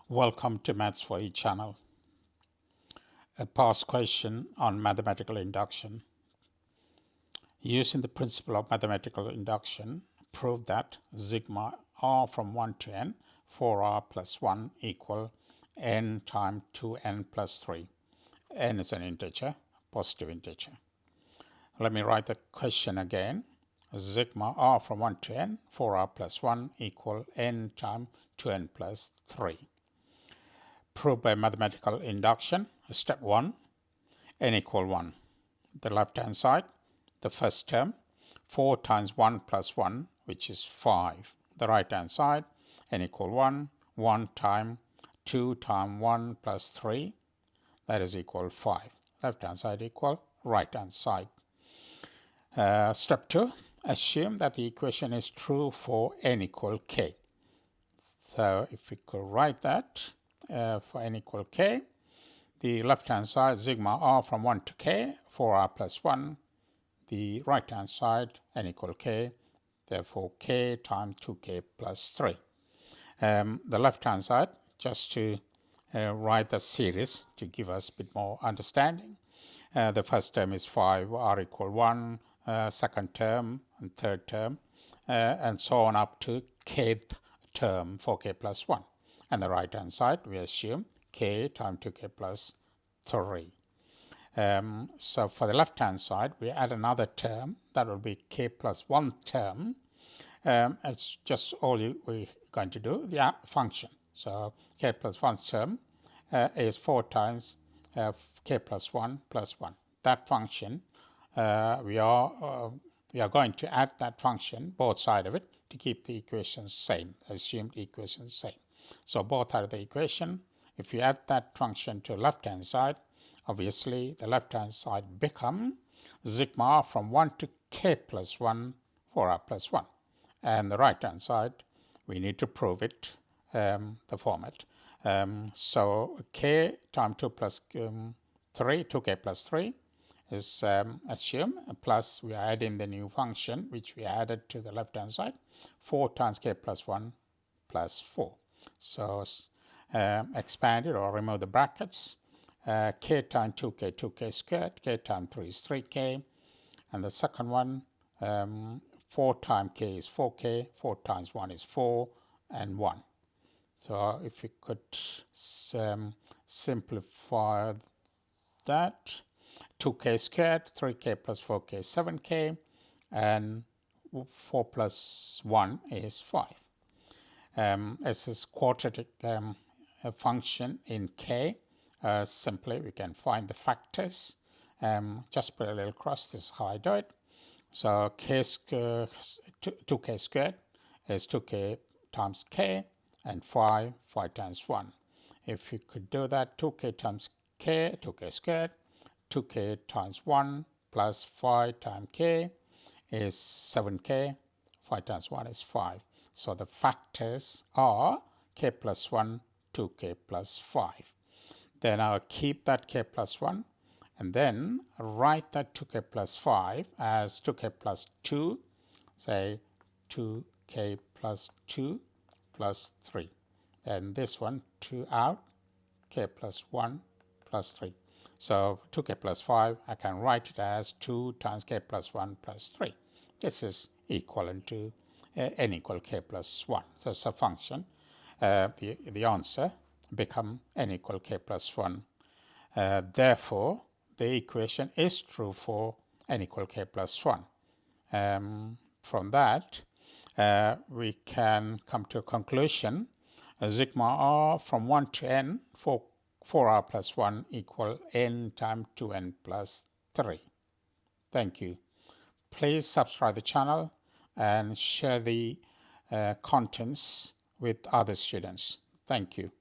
Welcome to Maths for E channel. A past question on mathematical induction. Using the principle of mathematical induction, prove that sigma r from 1 to n, 4r plus 1 equal n times 2n plus 3. N is an integer, positive integer. Let me write the question again. Sigma r from 1 to n, 4r plus 1 equal n times 2n plus 3. Prove by mathematical induction. Step 1, n equal 1. The left hand side, the first term, 4 times 1 plus 1, which is 5. The right hand side, n equal 1, 1 times 2 times 1 plus 3, that is equal 5. Left hand side equal right hand side. Step 2, assume that the equation is true for n equal k. So if we could write that for n equal k, the left hand side sigma r from 1 to k, 4r plus 1. The right hand side n equal k, therefore k times 2k plus 3. The left hand side, just to write the series to give us a bit more understanding. The first term is 5, r equal 1, second term and third term, and so on up to kth term, 4k plus 1. And the right hand side, we assume k times 2k plus 3. So for the left hand side, we add another term, that will be k plus 1 term. It's just all we're going to do, the function. So k plus 1 term is 4 times k plus 1 plus 1. That function, we are going to add that function, both sides of it, to keep the equations same, assumed equations same. So both are the equation. If you add that function to left hand side, obviously the left hand side become sigma r from 1 to k plus 1, 4r plus 1. And the right hand side, we need to prove it, the format. So k times 2 plus 3, 2k plus 3 is assumed, plus we are adding the new function which we added to the left hand side, 4 times k plus 1 plus 4. So expand it or remove the brackets. K times 2k, 2k squared, k times 3 is 3k, and the second one, 4 times k is 4k, 4 times 1 is 4, and 1. So if we could simplify that, 2k squared, 3k plus 4k is 7k, and 4 plus 1 is 5. As is quadratic function in k, simply we can find the factors. Just put a little cross, this is how I do it. So k squared, 2k squared is 2k times k, and 5 times 1. If you could do that, 2k times k, 2k squared, 2k times 1 plus 5 times k is 7k, 5 times 1 is 5. So the factors are k plus 1, 2k plus 5. Then I'll keep that k plus 1 and then write that 2k plus 5 as 2k plus 2, say 2k plus 2 plus 3. Then this one, 2 out, k plus 1 plus 3. So 2k plus 5, I can write it as 2 times k plus 1 plus 3. This is equivalent to n equal k plus 1. So it's a function. The answer become n equal k plus 1. Therefore, the equation is true for n equal k plus 1. From that, we can come to a conclusion. Sigma r from 1 to n, 4r plus 1 equal n times 2n plus 3. Thank you. Please subscribe the channel and share the contents with other students. Thank you.